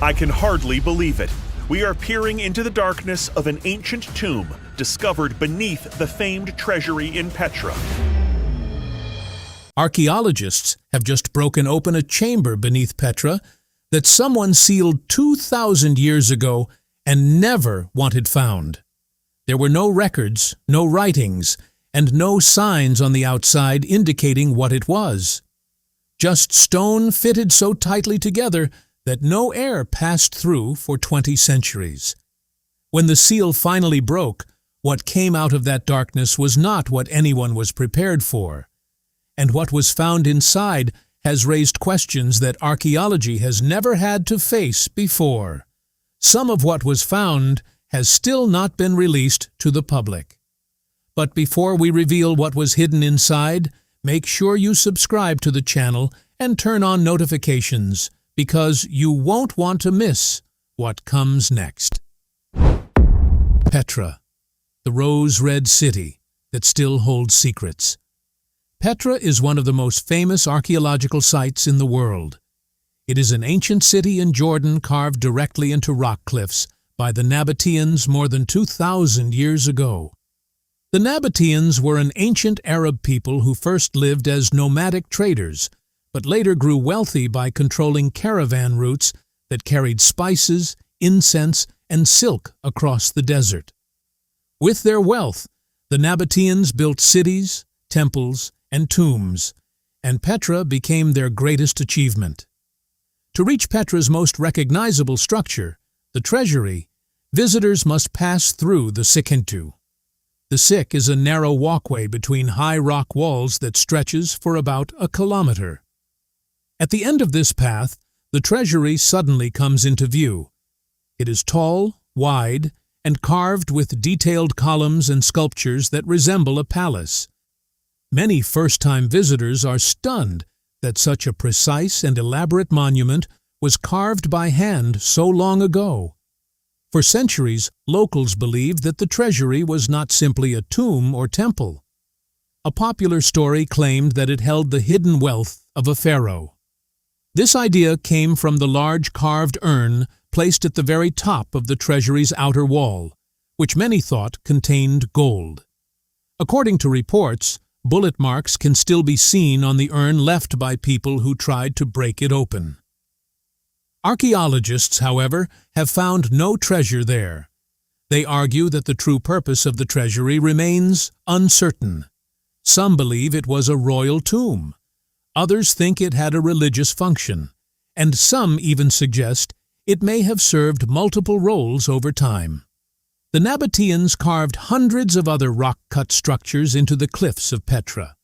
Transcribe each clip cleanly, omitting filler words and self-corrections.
I can hardly believe it. We are peering into the darkness of an ancient tomb discovered beneath the famed treasury in Petra. Archaeologists have just broken open a chamber beneath Petra that someone sealed 2,000 years ago and never wanted found. There were no records, no writings, and no signs on the outside indicating what it was. Just stone fitted so tightly together that no air passed through for 20 centuries. When the seal finally broke, what came out of that darkness was not what anyone was prepared for. And what was found inside has raised questions that archaeology has never had to face before. Some of what was found has still not been released to the public. But before we reveal what was hidden inside, make sure you subscribe to the channel and turn on notifications, because you won't want to miss what comes next. Petra, the rose-red city that still holds secrets. Petra is one of the most famous archaeological sites in the world. It is an ancient city in Jordan carved directly into rock cliffs by the Nabateans more than 2,000 years ago. The Nabateans were an ancient Arab people who first lived as nomadic traders, but later grew wealthy by controlling caravan routes that carried spices, incense, and silk across the desert. With their wealth, the Nabateans built cities, temples, and tombs, and Petra became their greatest achievement. To reach Petra's most recognizable structure, the treasury, visitors must pass through the Sikintu. The Sik is a narrow walkway between high rock walls that stretches for about a kilometer. At the end of this path, the treasury suddenly comes into view. It is tall, wide, and carved with detailed columns and sculptures that resemble a palace. Many first-time visitors are stunned that such a precise and elaborate monument was carved by hand so long ago. For centuries, locals believed that the treasury was not simply a tomb or temple. A popular story claimed that it held the hidden wealth of a pharaoh. This idea came from the large carved urn placed at the very top of the treasury's outer wall, which many thought contained gold. According to reports, bullet marks can still be seen on the urn left by people who tried to break it open. Archaeologists, however, have found no treasure there. They argue that the true purpose of the treasury remains uncertain. Some believe it was a royal tomb. Others think it had a religious function, and some even suggest it may have served multiple roles over time. The Nabateans carved hundreds of other rock-cut structures into the cliffs of Petra.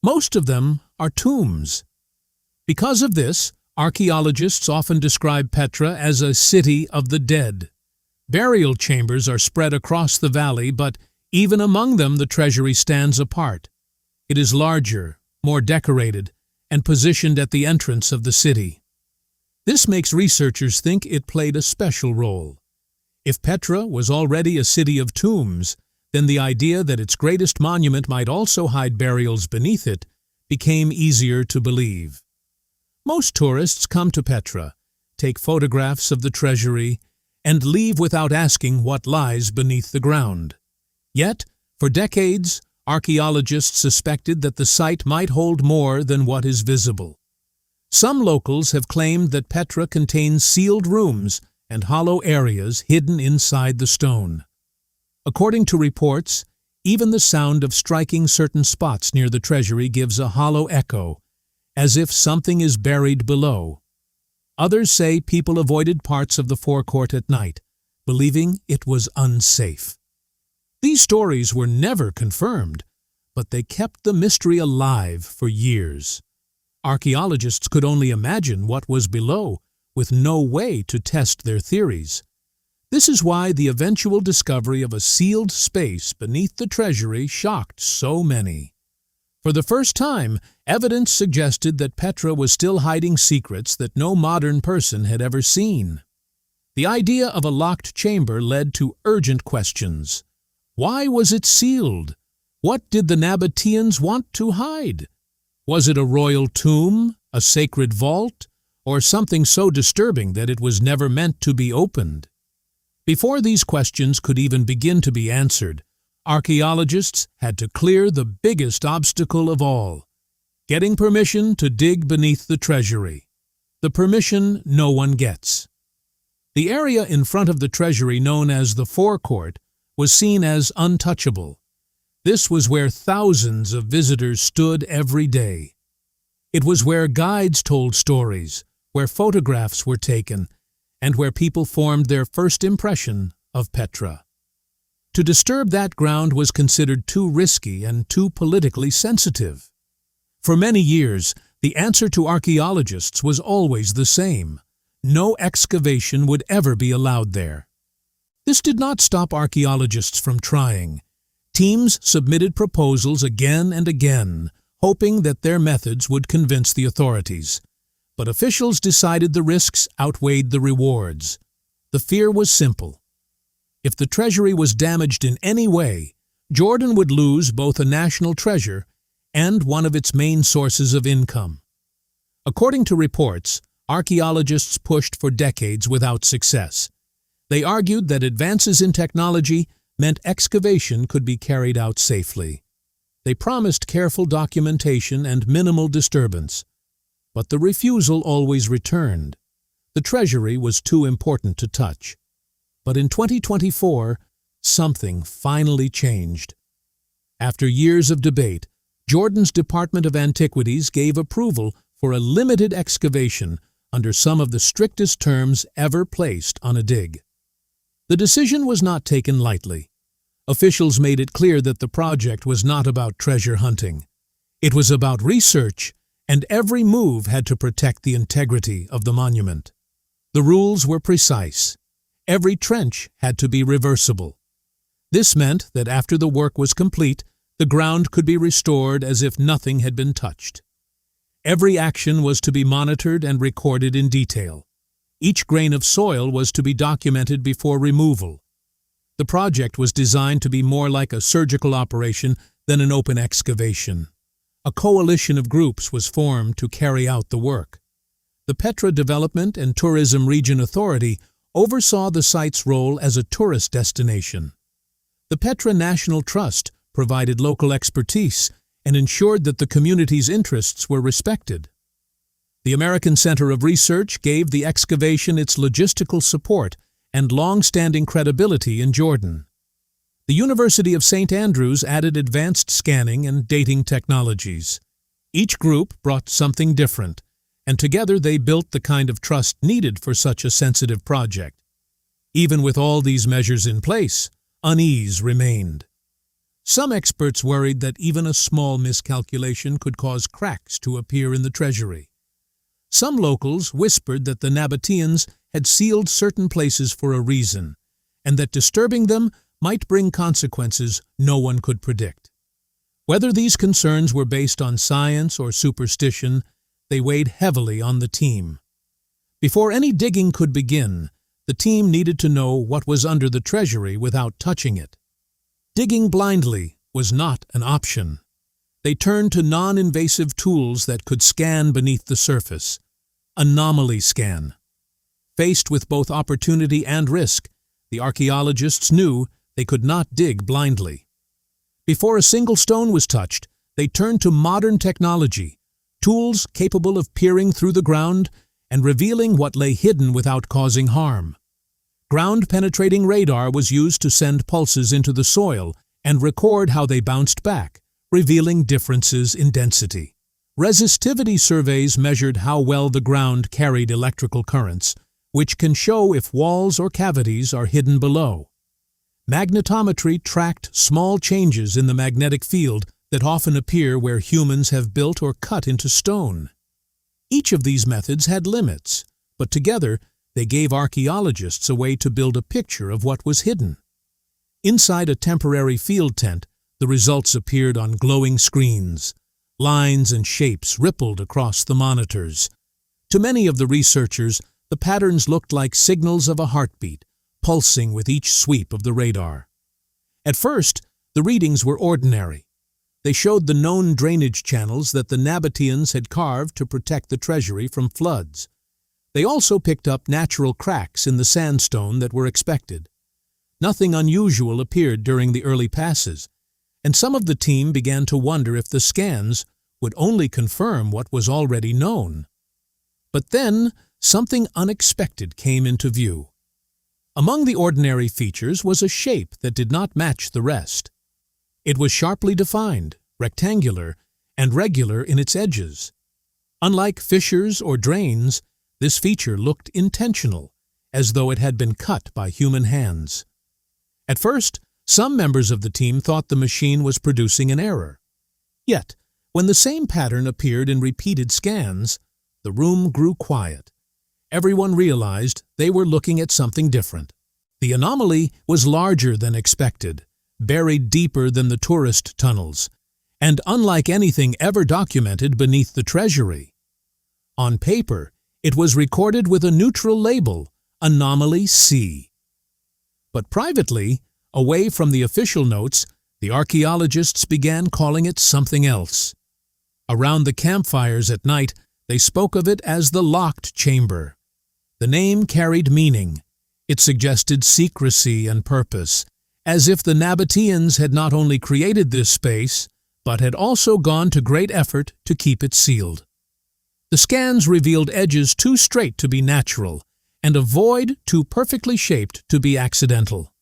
Most of them are tombs. Because of this, archaeologists often describe Petra as a city of the dead. Burial chambers are spread across the valley, but even among them the treasury stands apart. It is larger, more decorated, and positioned at the entrance of the city. This makes researchers think it played a special role. If Petra was already a city of tombs, then the idea that its greatest monument might also hide burials beneath it became easier to believe. Most tourists come to Petra, take photographs of the treasury, and leave without asking what lies beneath the ground. Yet, for decades, archaeologists suspected that the site might hold more than what is visible. Some locals have claimed that Petra contains sealed rooms and hollow areas hidden inside the stone. According to reports, even the sound of striking certain spots near the treasury gives a hollow echo, as if something is buried below. Others say people avoided parts of the forecourt at night, believing it was unsafe. These stories were never confirmed, but they kept the mystery alive for years. Archaeologists could only imagine what was below, with no way to test their theories. This is why the eventual discovery of a sealed space beneath the treasury shocked so many. For the first time, evidence suggested that Petra was still hiding secrets that no modern person had ever seen. The idea of a locked chamber led to urgent questions. Why was it sealed? What did the Nabateans want to hide? Was it a royal tomb, a sacred vault, or something so disturbing that it was never meant to be opened? Before these questions could even begin to be answered, archaeologists had to clear the biggest obstacle of all: getting permission to dig beneath the treasury. The permission no one gets. The area in front of the treasury, known as the forecourt, was seen as untouchable. This was where thousands of visitors stood every day. It was where guides told stories, where photographs were taken, and where people formed their first impression of Petra. To disturb that ground was considered too risky and too politically sensitive. For many years, the answer to archaeologists was always the same: no excavation would ever be allowed there. This did not stop archaeologists from trying. Teams submitted proposals again and again, hoping that their methods would convince the authorities. But officials decided the risks outweighed the rewards. The fear was simple. If the treasury was damaged in any way, Jordan would lose both a national treasure and one of its main sources of income. According to reports, archaeologists pushed for decades without success. They argued that advances in technology meant excavation could be carried out safely. They promised careful documentation and minimal disturbance. But the refusal always returned. The treasury was too important to touch. But in 2024, something finally changed. After years of debate, Jordan's Department of Antiquities gave approval for a limited excavation under some of the strictest terms ever placed on a dig. The decision was not taken lightly. Officials made it clear that the project was not about treasure hunting. It was about research, and every move had to protect the integrity of the monument. The rules were precise. Every trench had to be reversible. This meant that after the work was complete, the ground could be restored as if nothing had been touched. Every action was to be monitored and recorded in detail. Each grain of soil was to be documented before removal. The project was designed to be more like a surgical operation than an open excavation. A coalition of groups was formed to carry out the work. The Petra Development and Tourism Region Authority oversaw the site's role as a tourist destination. The Petra National Trust provided local expertise and ensured that the community's interests were respected. The American Center of Research gave the excavation its logistical support and long-standing credibility in Jordan. The University of St. Andrews added advanced scanning and dating technologies. Each group brought something different, and together they built the kind of trust needed for such a sensitive project. Even with all these measures in place, unease remained. Some experts worried that even a small miscalculation could cause cracks to appear in the treasury. Some locals whispered that the Nabateans had sealed certain places for a reason, and that disturbing them might bring consequences no one could predict. Whether these concerns were based on science or superstition, they weighed heavily on the team. Before any digging could begin, the team needed to know what was under the treasury without touching it. Digging blindly was not an option. They turned to non-invasive tools that could scan beneath the surface. Anomaly scan. Faced with both opportunity and risk, the archaeologists knew they could not dig blindly. Before a single stone was touched, they turned to modern technology, tools capable of peering through the ground and revealing what lay hidden without causing harm. Ground-penetrating radar was used to send pulses into the soil and record how they bounced back, revealing differences in density. Resistivity surveys measured how well the ground carried electrical currents, which can show if walls or cavities are hidden below. Magnetometry tracked small changes in the magnetic field that often appear where humans have built or cut into stone. Each of these methods had limits, but together they gave archaeologists a way to build a picture of what was hidden. Inside a temporary field tent, the results appeared on glowing screens. Lines and shapes rippled across the monitors. To many of the researchers, the patterns looked like signals of a heartbeat, pulsing with each sweep of the radar. At first, the readings were ordinary. They showed the known drainage channels that the Nabateans had carved to protect the treasury from floods. They also picked up natural cracks in the sandstone that were expected. Nothing unusual appeared during the early passes, and some of the team began to wonder if the scans would only confirm what was already known. But then, something unexpected came into view. Among the ordinary features was a shape that did not match the rest. It was sharply defined, rectangular, and regular in its edges. Unlike fissures or drains, this feature looked intentional, as though it had been cut by human hands. At first, some members of the team thought the machine was producing an error. Yet, when the same pattern appeared in repeated scans, the room grew quiet. Everyone realized they were looking at something different. The anomaly was larger than expected, buried deeper than the tourist tunnels, and unlike anything ever documented beneath the treasury. On paper, it was recorded with a neutral label, Anomaly C. But privately, away from the official notes, the archaeologists began calling it something else. Around the campfires at night, they spoke of it as the locked chamber. The name carried meaning. It suggested secrecy and purpose, as if the Nabateans had not only created this space, but had also gone to great effort to keep it sealed. The scans revealed edges too straight to be natural, and a void too perfectly shaped to be accidental.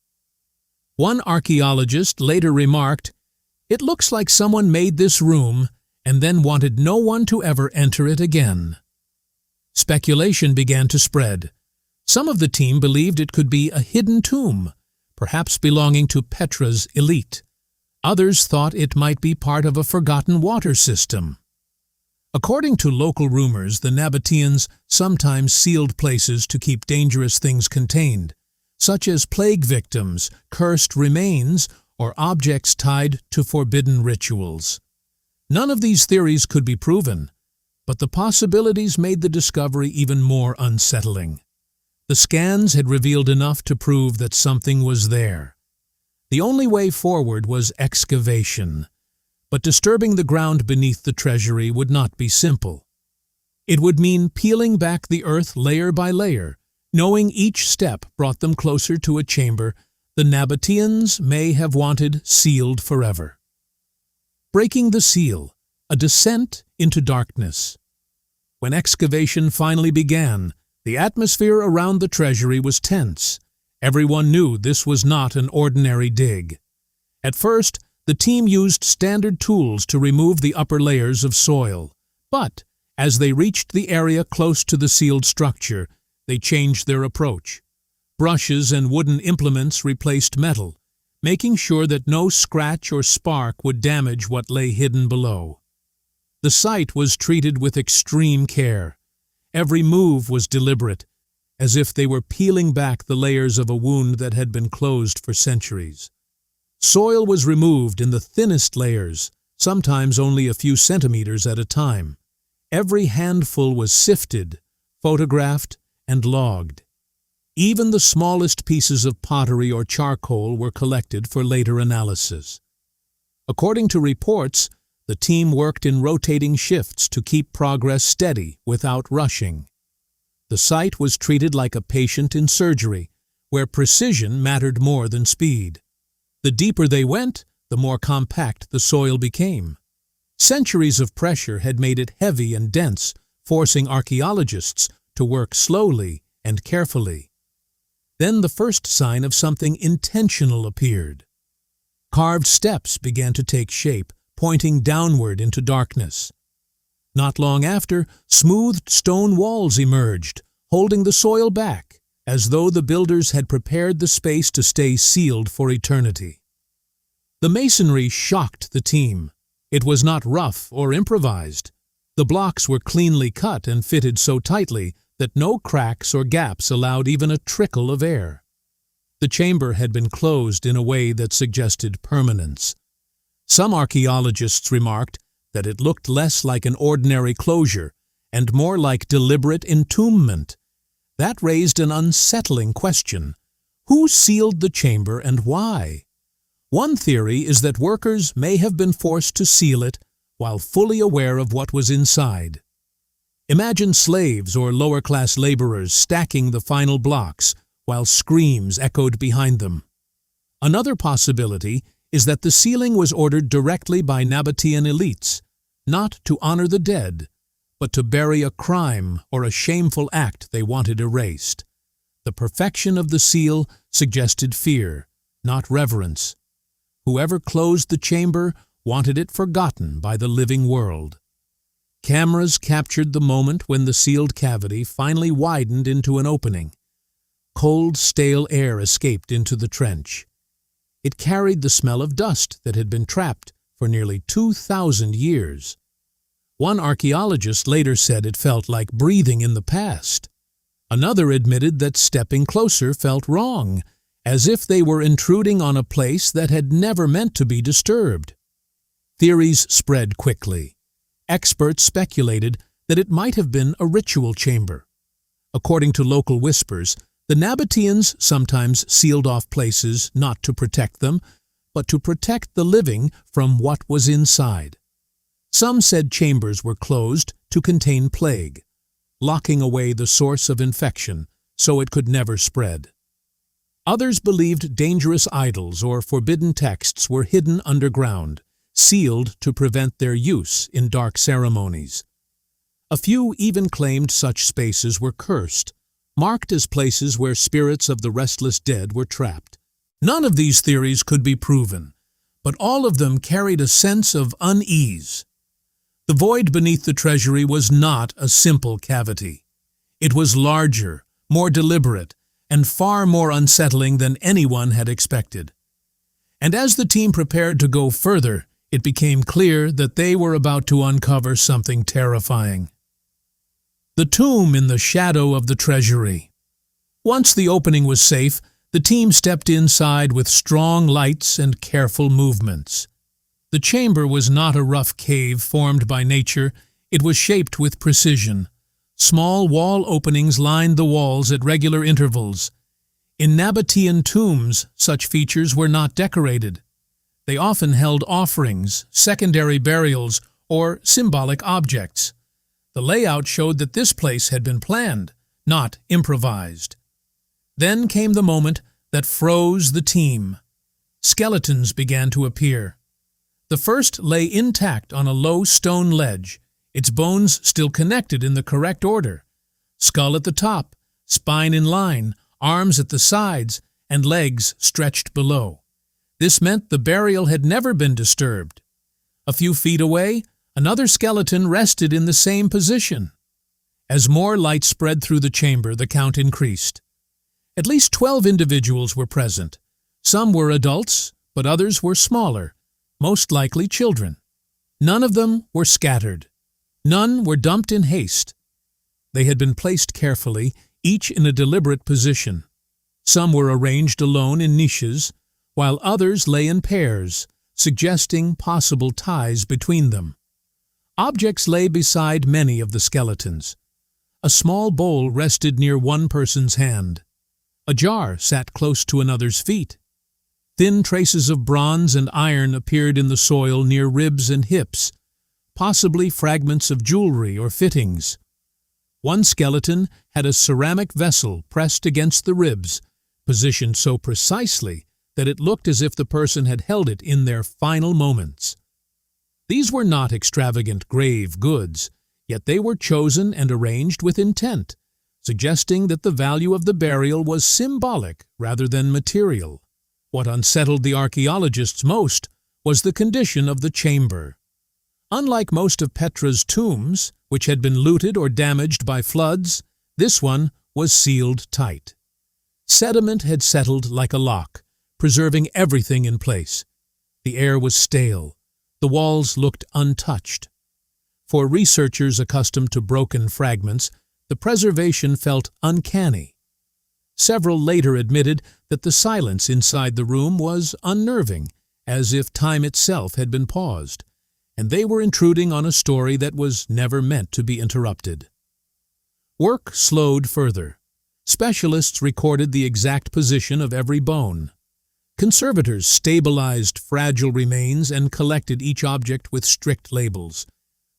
One archaeologist later remarked, "It looks like someone made this room and then wanted no one to ever enter it again." Speculation began to spread. Some of the team believed it could be a hidden tomb, perhaps belonging to Petra's elite. Others thought it might be part of a forgotten water system. According to local rumors, the Nabateans sometimes sealed places to keep dangerous things contained, such as plague victims, cursed remains, or objects tied to forbidden rituals. None of these theories could be proven, but the possibilities made the discovery even more unsettling. The scans had revealed enough to prove that something was there. The only way forward was excavation, but disturbing the ground beneath the treasury would not be simple. It would mean peeling back the earth layer by layer, knowing each step brought them closer to a chamber the Nabateans may have wanted sealed forever. Breaking the seal, a descent into darkness. When excavation finally began, the atmosphere around the treasury was tense. Everyone knew this was not an ordinary dig. At first, the team used standard tools to remove the upper layers of soil, but as they reached the area close to the sealed structure, they changed their approach. Brushes and wooden implements replaced metal, making sure that no scratch or spark would damage what lay hidden below. The site was treated with extreme care. Every move was deliberate, as if they were peeling back the layers of a wound that had been closed for centuries. Soil was removed in the thinnest layers, sometimes only a few centimeters at a time. Every handful was sifted, photographed, and logged. Even the smallest pieces of pottery or charcoal were collected for later analysis. According to reports, the team worked in rotating shifts to keep progress steady without rushing. The site was treated like a patient in surgery, where precision mattered more than speed. The deeper they went, the more compact the soil became. Centuries of pressure had made it heavy and dense, forcing archaeologists to work slowly and carefully. Then the first sign of something intentional appeared. Carved steps began to take shape, pointing downward into darkness. Not long after, smoothed stone walls emerged, holding the soil back, as though the builders had prepared the space to stay sealed for eternity. The masonry shocked the team. It was not rough or improvised. The blocks were cleanly cut and fitted so tightly that no cracks or gaps allowed even a trickle of air. The chamber had been closed in a way that suggested permanence. Some archaeologists remarked that it looked less like an ordinary closure and more like deliberate entombment. That raised an unsettling question. Who sealed the chamber and why? One theory is that workers may have been forced to seal it while fully aware of what was inside. Imagine slaves or lower-class laborers stacking the final blocks while screams echoed behind them. Another possibility is that the sealing was ordered directly by Nabatean elites, not to honor the dead, but to bury a crime or a shameful act they wanted erased. The perfection of the seal suggested fear, not reverence. Whoever closed the chamber wanted it forgotten by the living world. Cameras captured the moment when the sealed cavity finally widened into an opening. Cold, stale air escaped into the trench. It carried the smell of dust that had been trapped for nearly 2,000 years. One archaeologist later said it felt like breathing in the past. Another admitted that stepping closer felt wrong, as if they were intruding on a place that had never meant to be disturbed. Theories spread quickly. Experts speculated that it might have been a ritual chamber. According to local whispers, the Nabateans sometimes sealed off places not to protect them, but to protect the living from what was inside. Some said chambers were closed to contain plague, locking away the source of infection so it could never spread. Others believed dangerous idols or forbidden texts were hidden underground, sealed to prevent their use in dark ceremonies. A few even claimed such spaces were cursed, marked as places where spirits of the restless dead were trapped. None of these theories could be proven, but all of them carried a sense of unease. The void beneath the treasury was not a simple cavity. It was larger, more deliberate, and far more unsettling than anyone had expected. And as the team prepared to go further, it became clear that they were about to uncover something terrifying. The tomb in the shadow of the treasury. Once the opening was safe, the team stepped inside with strong lights and careful movements. The chamber was not a rough cave formed by nature, it was shaped with precision. Small wall openings lined the walls at regular intervals. In Nabatean tombs, such features were not decorated. They often held offerings, secondary burials, or symbolic objects. The layout showed that this place had been planned, not improvised. Then came the moment that froze the team. Skeletons began to appear. The first lay intact on a low stone ledge, its bones still connected in the correct order. Skull at the top, spine in line, arms at the sides, and legs stretched below. This meant the burial had never been disturbed. A few feet away, another skeleton rested in the same position. As more light spread through the chamber, the count increased. At least 12 individuals were present. Some were adults, but others were smaller, most likely children. None of them were scattered. None were dumped in haste. They had been placed carefully, each in a deliberate position. Some were arranged alone in niches, while others lay in pairs, suggesting possible ties between them. Objects lay beside many of the skeletons. A small bowl rested near one person's hand. A jar sat close to another's feet. Thin traces of bronze and iron appeared in the soil near ribs and hips, possibly fragments of jewelry or fittings. One skeleton had a ceramic vessel pressed against the ribs, positioned so precisely that it looked as if the person had held it in their final moments. These were not extravagant grave goods, yet they were chosen and arranged with intent, suggesting that the value of the burial was symbolic rather than material. What unsettled the archaeologists most was the condition of the chamber. Unlike most of Petra's tombs, which had been looted or damaged by floods, this one was sealed tight. Sediment had settled like a lock, preserving everything in place. The air was stale. The walls looked untouched. For researchers accustomed to broken fragments, the preservation felt uncanny. Several later admitted that the silence inside the room was unnerving, as if time itself had been paused, and they were intruding on a story that was never meant to be interrupted. Work slowed further. Specialists recorded the exact position of every bone. Conservators stabilized fragile remains and collected each object with strict labels.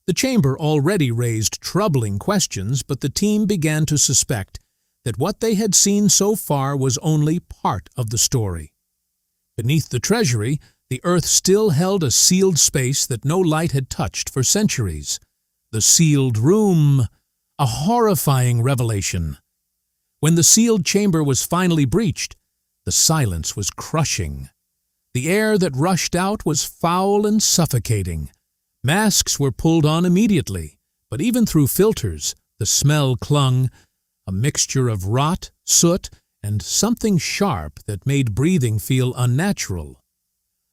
The chamber already raised troubling questions, but the team began to suspect that what they had seen so far was only part of the story. Beneath the treasury, the earth still held a sealed space that no light had touched for centuries. The sealed room, a horrifying revelation. When the sealed chamber was finally breached, the silence was crushing. The air that rushed out was foul and suffocating. Masks were pulled on immediately, but even through filters, the smell clung, a mixture of rot, soot, and something sharp that made breathing feel unnatural.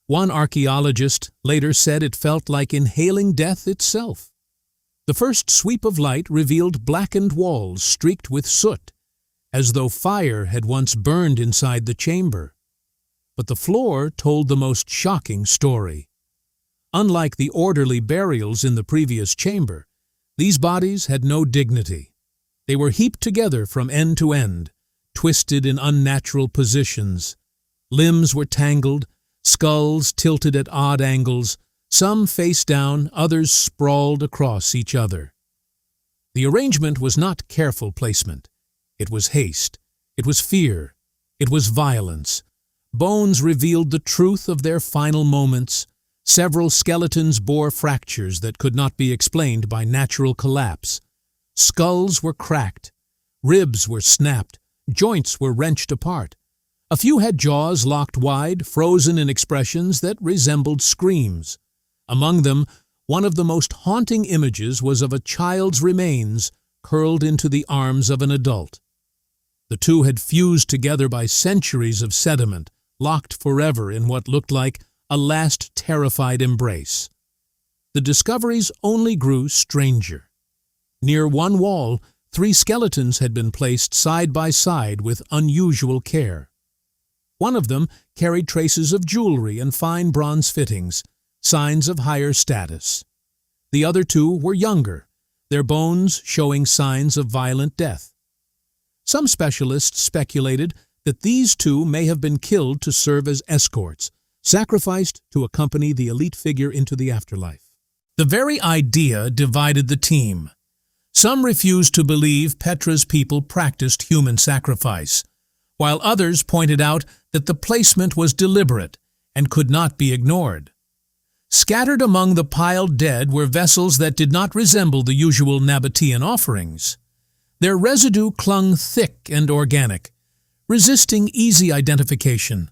One archaeologist later said it felt like inhaling death itself. The first sweep of light revealed blackened walls streaked with soot, as though fire had once burned inside the chamber. But the floor told the most shocking story. Unlike the orderly burials in the previous chamber, these bodies had no dignity. They were heaped together from end to end, twisted in unnatural positions. Limbs were tangled, skulls tilted at odd angles, some face down, others sprawled across each other. The arrangement was not careful placement. It was haste. It was fear. It was violence. Bones revealed the truth of their final moments. Several skeletons bore fractures that could not be explained by natural collapse. Skulls were cracked. Ribs were snapped. Joints were wrenched apart. A few had jaws locked wide, frozen in expressions that resembled screams. Among them, one of the most haunting images was of a child's remains curled into the arms of an adult. The two had fused together by centuries of sediment, locked forever in what looked like a last terrified embrace. The discoveries only grew stranger. Near one wall, 3 skeletons had been placed side by side with unusual care. One of them carried traces of jewelry and fine bronze fittings, signs of higher status. The other 2 were younger, their bones showing signs of violent death. Some specialists speculated that these 2 may have been killed to serve as escorts, sacrificed to accompany the elite figure into the afterlife. The very idea divided the team. Some refused to believe Petra's people practiced human sacrifice, while others pointed out that the placement was deliberate and could not be ignored. Scattered among the piled dead were vessels that did not resemble the usual Nabatean offerings. Their residue clung thick and organic, resisting easy identification.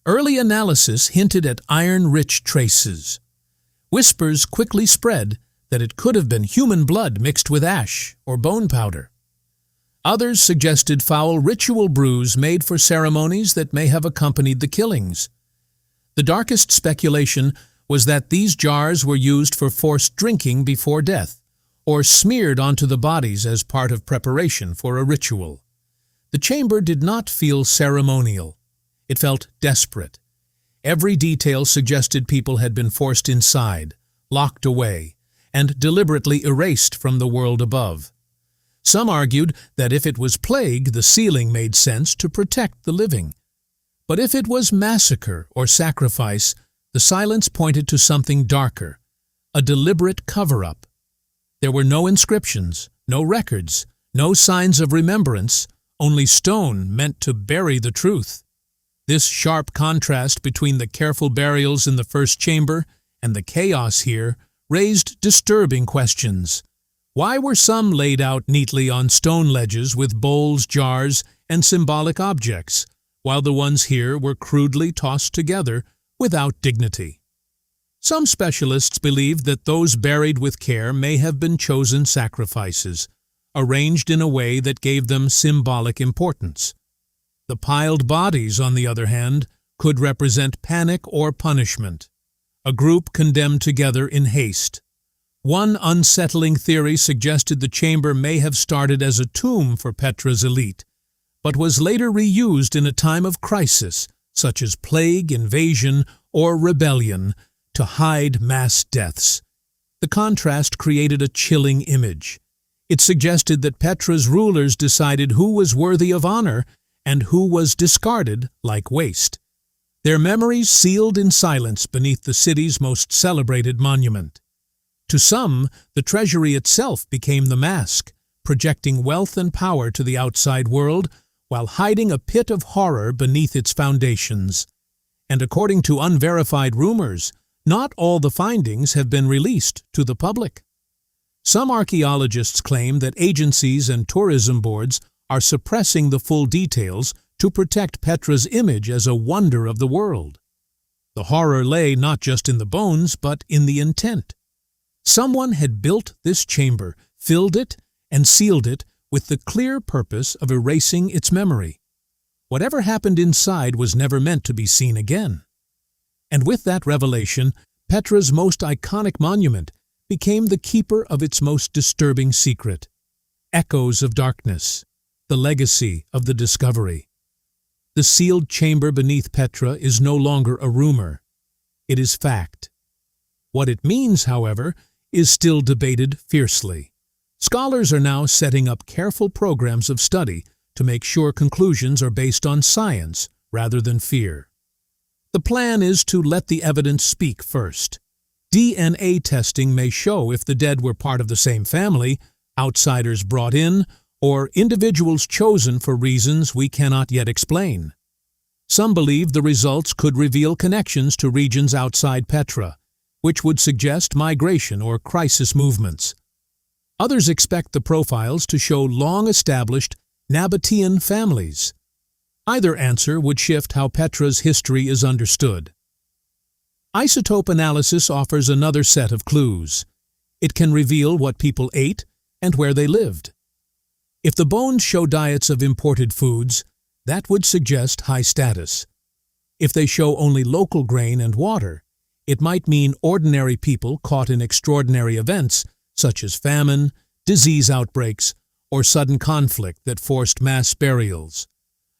Early analysis hinted at iron-rich traces. Whispers quickly spread that it could have been human blood mixed with ash or bone powder. Others suggested foul ritual brews made for ceremonies that may have accompanied the killings. The darkest speculation was that these jars were used for forced drinking before death, or smeared onto the bodies as part of preparation for a ritual. The chamber did not feel ceremonial. It felt desperate. Every detail suggested people had been forced inside, locked away, and deliberately erased from the world above. Some argued that if it was plague, the sealing made sense to protect the living. But if it was massacre or sacrifice, the silence pointed to something darker, a deliberate cover-up. There were no inscriptions, no records, no signs of remembrance, only stone meant to bury the truth. This sharp contrast between the careful burials in the first chamber and the chaos here raised disturbing questions. Why were some laid out neatly on stone ledges with bowls, jars, and symbolic objects, while the ones here were crudely tossed together without dignity? Some specialists believed that those buried with care may have been chosen sacrifices, arranged in a way that gave them symbolic importance. The piled bodies, on the other hand, could represent panic or punishment, a group condemned together in haste. One unsettling theory suggested the chamber may have started as a tomb for Petra's elite, but was later reused in a time of crisis, such as plague, invasion, or rebellion, to hide mass deaths. The contrast created a chilling image. It suggested that Petra's rulers decided who was worthy of honor and who was discarded like waste. Their memories sealed in silence beneath the city's most celebrated monument. To some, the treasury itself became the mask, projecting wealth and power to the outside world while hiding a pit of horror beneath its foundations. And according to unverified rumors, not all the findings have been released to the public. Some archaeologists claim that agencies and tourism boards are suppressing the full details to protect Petra's image as a wonder of the world. The horror lay not just in the bones, but in the intent. Someone had built this chamber, filled it, and sealed it with the clear purpose of erasing its memory. Whatever happened inside was never meant to be seen again. And with that revelation, Petra's most iconic monument became the keeper of its most disturbing secret. Echoes of darkness, the legacy of the discovery. The sealed chamber beneath Petra is no longer a rumor. It is fact. What it means, however, is still debated fiercely. Scholars are now setting up careful programs of study to make sure conclusions are based on science rather than fear. The plan is to let the evidence speak first. DNA testing may show if the dead were part of the same family, outsiders brought in, or individuals chosen for reasons we cannot yet explain. Some believe the results could reveal connections to regions outside Petra, which would suggest migration or crisis movements. Others expect the profiles to show long-established Nabatean families. Either answer would shift how Petra's history is understood. Isotope analysis offers another set of clues. It can reveal what people ate and where they lived. If the bones show diets of imported foods, that would suggest high status. If they show only local grain and water, it might mean ordinary people caught in extraordinary events such as famine, disease outbreaks, or sudden conflict that forced mass burials.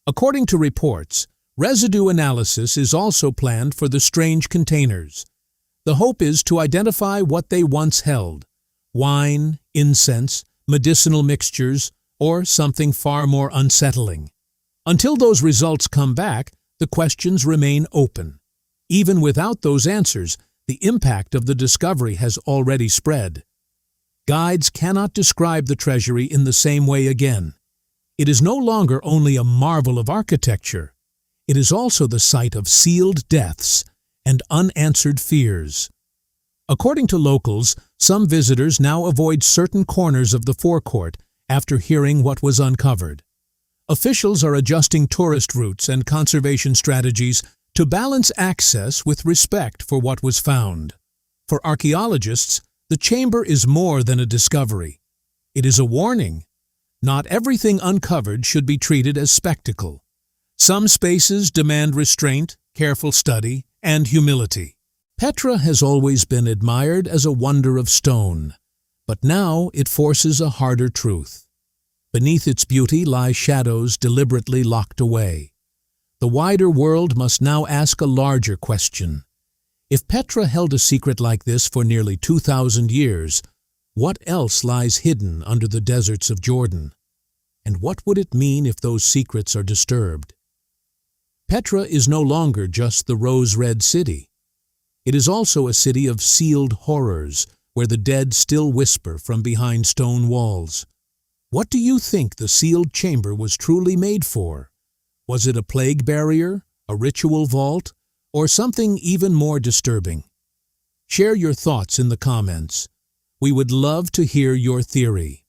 According to reports, residue analysis is also planned for the strange containers. The hope is to identify what they once held: wine, incense, medicinal mixtures, or something far more unsettling. Until those results come back, the questions remain open. Even without those answers, the impact of the discovery has already spread. Guides cannot describe the treasury in the same way again. It is no longer only a marvel of architecture. It is also the site of sealed deaths and unanswered fears. According to locals, some visitors now avoid certain corners of the forecourt after hearing what was uncovered. Officials are adjusting tourist routes and conservation strategies to balance access with respect for what was found. For archaeologists, the chamber is more than a discovery. It is a warning. Not everything uncovered should be treated as spectacle. Some spaces demand restraint, careful study, and humility. Petra has always been admired as a wonder of stone, but now it forces a harder truth. Beneath its beauty lie shadows deliberately locked away. The wider world must now ask a larger question. If Petra held a secret like this for nearly 2,000 years, what else lies hidden under the deserts of Jordan? And what would it mean if those secrets are disturbed? Petra is no longer just the rose-red city. It is also a city of sealed horrors, where the dead still whisper from behind stone walls. What do you think the sealed chamber was truly made for? Was it a plague barrier, a ritual vault, or something even more disturbing? Share your thoughts in the comments. We would love to hear your theory.